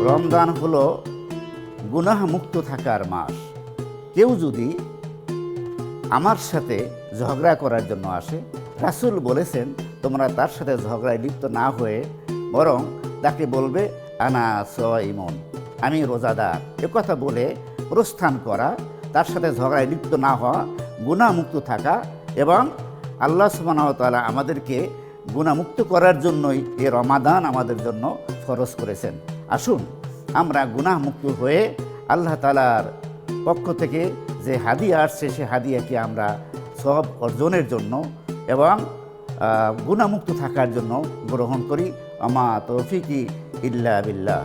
রমজান হলো গুনাহমুক্ত থাকার মাস। কেউ যদি আমার সাথে ঝগড়া করার জন্য আসে, রাসূল বলেছেন তোমরা তার সাথে ঝগড়ায় লিপ্ত না হয়ে বরং তাকে বলবে আনা সাইমুন, আমি রোজাদার, কথা বলে প্রস্থান করা, তার সাথে ঝগড়ায় লিপ্ত না হওয়া, গুনাহমুক্ত থাকা। এবং আল্লাহ সুবহানাহু ওয়া তাআলা আমাদেরকে গুনাহমুক্ত করার জন্যই এই রমাদান আমাদের জন্য ফরজ করেছেন। আসুন আমরা গুনাহমুক্ত হয়ে আল্লাহ তাআলার পক্ষ থেকে যে হাদিয়া আসছে সে হাদিয়াকে আমরা সওয়াব অর্জনের জন্য এবং গুনাহমুক্ত থাকার জন্য গ্রহণ করি। আমা তৌফিকি ইল্লা বিল্লাহ।